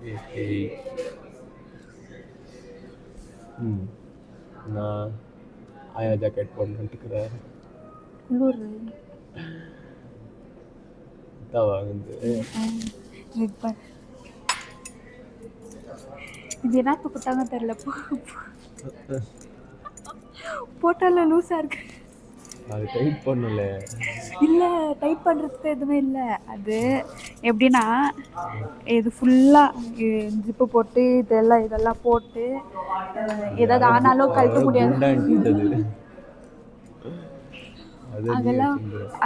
Hey, நான் ஆயா jacket போட்டுக்கிறேன். குளிர். இதாவா வந்து இது பாரு. இது என்னத்து போட்டாங்க தெரியல. போட்டால லூஸா இருக்கு. அது டைட் பண்ணல. இல்லை டைப் பண்ணுறதுக்கு எதுவுமே இல்லை. அது எப்படின்னா இது ஃபுல்லாக ஜிப்பு போட்டு இதெல்லாம் போட்டு ஏதாவது ஆனாலும் கழட்ட முடியாது.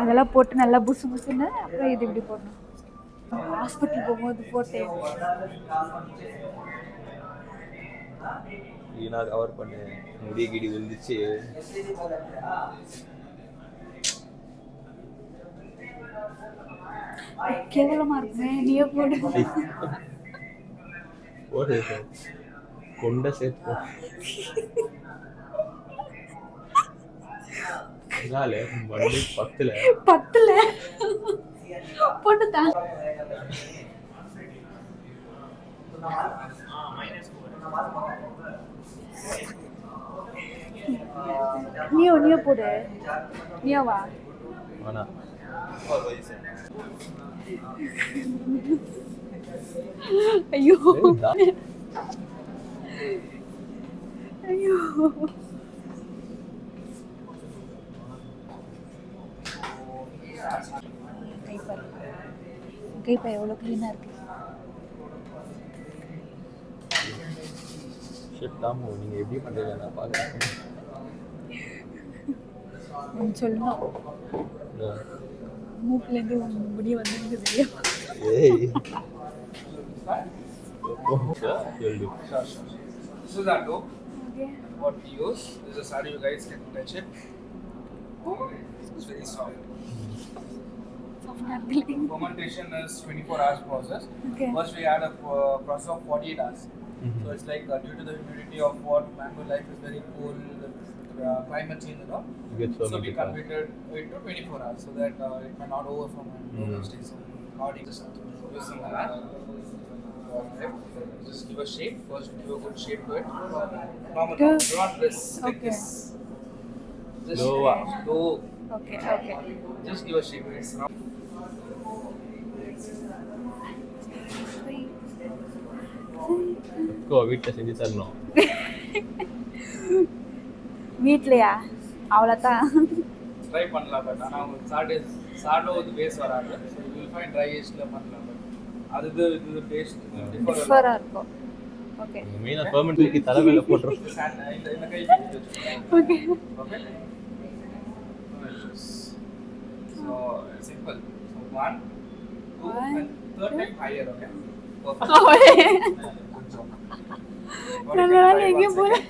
அதெல்லாம் போட்டு நல்லா புசு புசுன்னு அப்புறம் இது இப்படி போடணும். ஹாஸ்பிட்டல் போகும்போது போட்டேன். நான் கவர் பண்ணு முடி கிடி வந்துச்சு. கேவலமா இருக்குமே. நீயே போடு. போடு கொண்ட சேர்த்து மண்டே 10 போட்டுதான் நீயோ போடு. நீயோ வா. ஆனா ஐயோ ஐயோ கைப்பா எவ்வளோ க்ளீனாக இருக்கு. நீங்க எப்படி பண்றீங்க நான் பார்க்குறேன். சொல்லணும் மூக்குலேருந்து முடி வந்துருக்குது. ஏய் This is our dough. Okay. What we use. This is how you guys can touch it. It's very soft. Fermentation is 24 hours process. Okay. First we add a process of 48 hours. So it's like due to the humidity of what mango life is very cool, climate change and all. So we converted it to 24 hours so that it may not overflow and stage. So according to using that. Just give a shape. First, give a good shape to it. Normal. Do not press like this. Just low. Okay. Just give a shape. It's round. வீட்டில் செஞ்சு தரணும். வீட்லையா? அவ்வளோதான். Try பண்ணலாம். But ஆனால் உங்களுக்கு Shadow இது base வராது. So you will find try ஏஜ்ல பண்ணலாம். அது இது டேஸ்ட் டிஃபரா இருக்கும். ஓகே. மீனா ஃபர்மென்ட்க்கு தலைவேல போட்றோம். இந்த கை okay. So simple. So 1 2 and third time higher, okay? நான் எங்க போறேன்?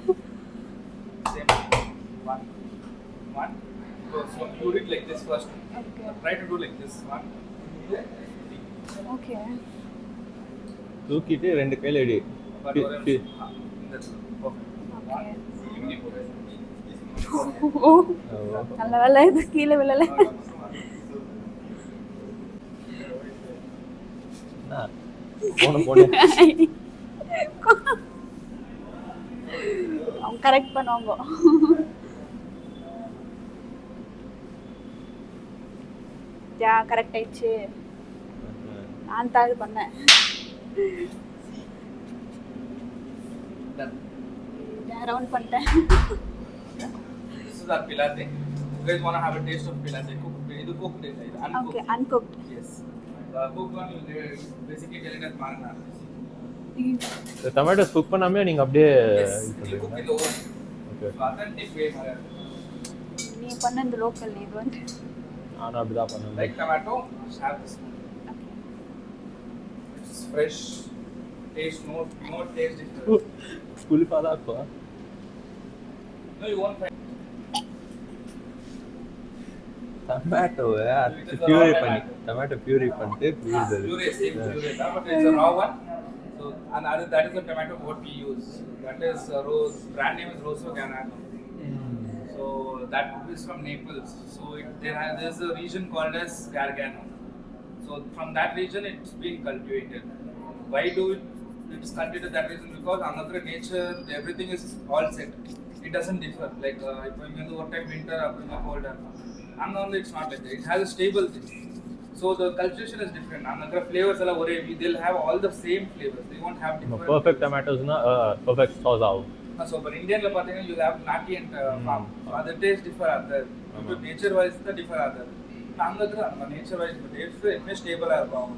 Same. 1 So you do it like this first. Okay. Try to do like this. 1 2 3. Okay. தூக்கிட்டு ரெண்டு கையில எடு. நல்ல வேலை இது கீழே விழல. அவங்க கரெக்ட் பண்ணுவாங்க. கரெக்ட் ஆயிடுச்சு. நான் தான் இது பண்ணேன். ரவுண்ட் பண்ணிட்டேன். This is our pilate. You guys want to have a taste of pilate? Cooked. It is cooked. Uncooked. Okay, uncooked. Yes. The cooked one you basically tell it as marna. Tomato cook பண்ணாமே நீங்க அப்படியே you cook in the oven. Okay. Authentic way மாரா. நீ பண்ண இந்த local இது வந்து நான் அப்படி தான் பண்ணுவேன். Like tomato, have this. It's fresh. Taste no taste difference. புளிப்பாதா இருக்கா? No, you won't find. டொமேட்டோவை பியூரி பண்ணி டொமேட்டோ பியூரி பண்ணிட்டு Puree, but it's a raw one. So and that is the tomato what we use. That is rose. Brand name is Rosso Ganano. So that is from Naples. So there's a region called as Gargano. So from that region it's being cultivated. Why do it It is considered that reason because another nature, everything is all set. It doesn't differ. Like if I'm in the time winter, up in the cold, and only it's not like that. It has a stable thing. So the cultivation is different. Another flavors alla ore they'll have all the same flavors. They won't have different. Perfect tomatoes na perfect sauce out. So but Indian la pathina you'll have nati and farm. So other taste differ other. Due to nature wise the differ other. Another nature wise but it's stable are bound.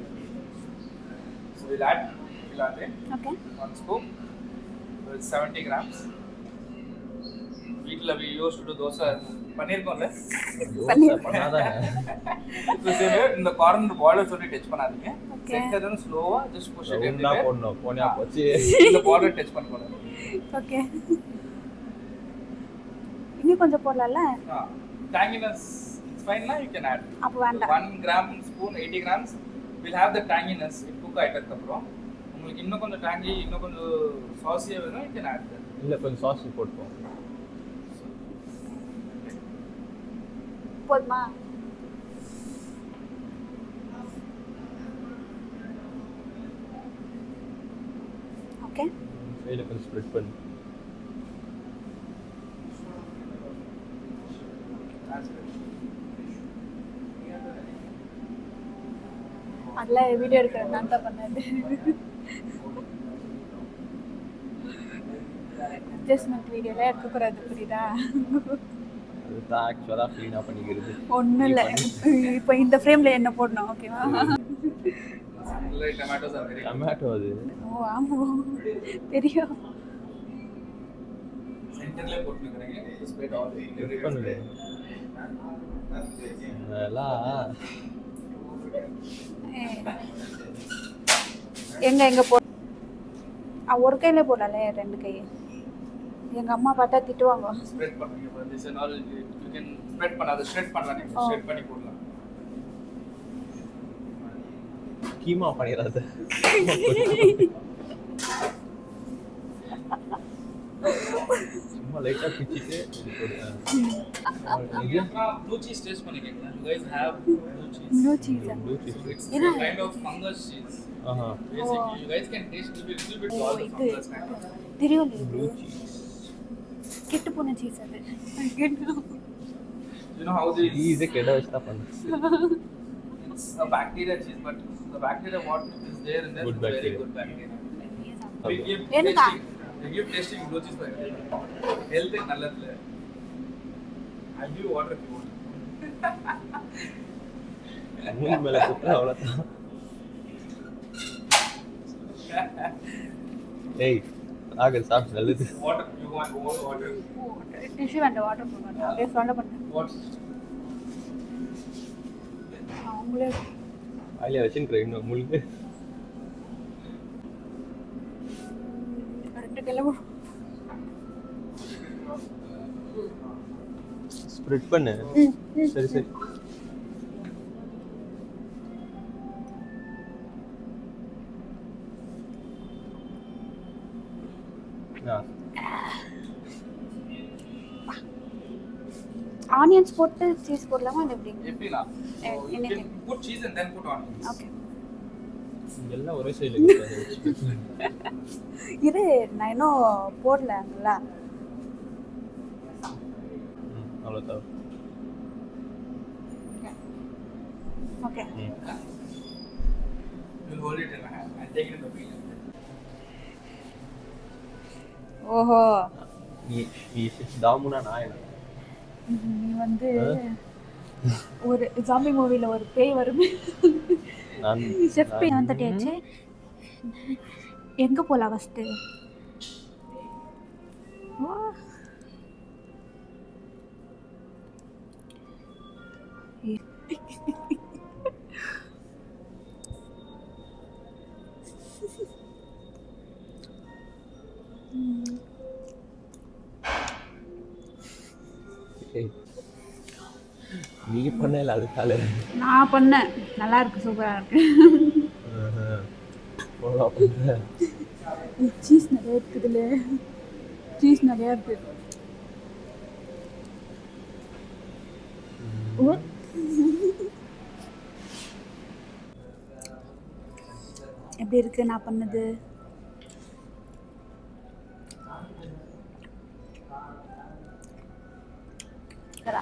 So we'll add it. Okay. One scoop. So it's 70 grams. Weekly we used to do dosa. Paneer kon le? Paneer. Panada hai. So say in the corner border only touch பண்ணாதீங்க. Okay. Center then slow just push it in Unda there. ponno ponya pochi. இந்த border touch பண்ண கூடாது. Okay. இன்னும் கொஞ்சம் போடலாம்ல? Tanginess it's fine now you can add. அப்ப வேண்டாம். 1 gram spoon 80 grams will have the tanginess it cook ஆயிட்டதுக்கு அப்புறம் உங்களுக்கு இன்னும் கொஞ்சம் tangy இன்னும் கொஞ்சம் saucy வேணும் you can add that. இல்ல கொஞ்சம் sauce போட்டுப்போம். போதுமா? ஓகே. சைடுல கொஞ்சம் ஸ்ப்ரெட் பண்ணு. அதெல்லாம் வீடியோ எடுக்கிறேன் நான் தான் பண்ணது. அட்ஜஸ்ட்மெண்ட் வீடியோலாம் எடுக்கக்கூடாது புரியுதா? அதுதான் ஆக்சுவலா க்ளீனா பண்ணிக்கிறது. ஒன்றும் இல்லை இப்போ இந்த ஃப்ரேமில் என்ன போடணும் ஓகேவா? Tomatoes are very டொமேட்டோ அது. ஓ ஆமாம் தெரியும். சென்டர்ல போட்டுக்கிறீங்க ஸ்ப்ரெட் ஆல் ஸ்ப்ரெட் பண்ணுங்க. அதெல்லாம் எங்க போ ஒரு கையில போடல ரெண்டு கை. எங்க அம்மா பார்த்தா திட்டுவாங்க. ஸ்ப்ரெட் பண்ணுங்க for this and all you can spread பண்ணாத ஸ்ப்ரெட் பண்ணலாம் நீங்க ஸ்ப்ரெட் பண்ணி போடலாம். கீமா பண்ணிராத. சும்மா லைட்டா பிச்சிட்டு போடுங்க. இது blue cheese taste பண்ணிக்கங்க. You guys have blue cheese. No cheese. blue cheese. It's Yeah. a kind of fungus cheese. Aha. Basically you guys can taste little bit all the fungus kind of. தெரியும் blue cheese. கெட்டு போன cheese அது. You know how this easy கெட வச்சா பண்ணு. it's a bacteria cheese but the bacteria what is there in there Good is very bacteria. good bacteria. Okay. என்னக்கா? They give tasting blue cheese for health க்கு நல்லது. I give water if you want. மூணு மேல குத்துற அவ்வளவுதான். ஏய் ஆக சாப்பிட்டு நல்லது. Water you want more water. Tissue வேண்டாம் வாட்டர் போடுங்க. அப்படியே சொல்ல பண்ணேன். What? அவங்களே வாயில வச்சுக்கிறேன் இன்னும் முழுங்க. ரெண்டு கிலோ ஸ்ப்ரெட் பண்ணு. சரி சரி. ஆனியன்ஸ் போட்டு சீஸ் போடலாமா இல்லை எப்படி? எப்படினா so you anything. can put cheese and then put onions. Okay. எல்லாம் ஒரே சைடுல இருக்கு. இது நான் இன்னும் போடல அங்கல. அவ்வளவுதான். Okay. You'll hold it in your hand and take it in the pan. ஓஹோ நீ தாமுனா நான் நீ வந்து ஒரு ஜாம்பி மூவில ஒரு பேய் வருமே நான் செஃப் பேய் வந்துட்டியாச்சு. எங்க போலாம் ஃபர்ஸ்ட்? நீ பண்ணல அதுக்கால நான் பண்ணேன். நல்லா இருக்கு, சூப்பரா இருக்கு. போலாம் பண்ண. சீஸ் நிறைய இருக்குதுல. சீஸ் நிறைய இருக்கு. எப்படி இருக்கு நான் பண்ணது? Ta-da.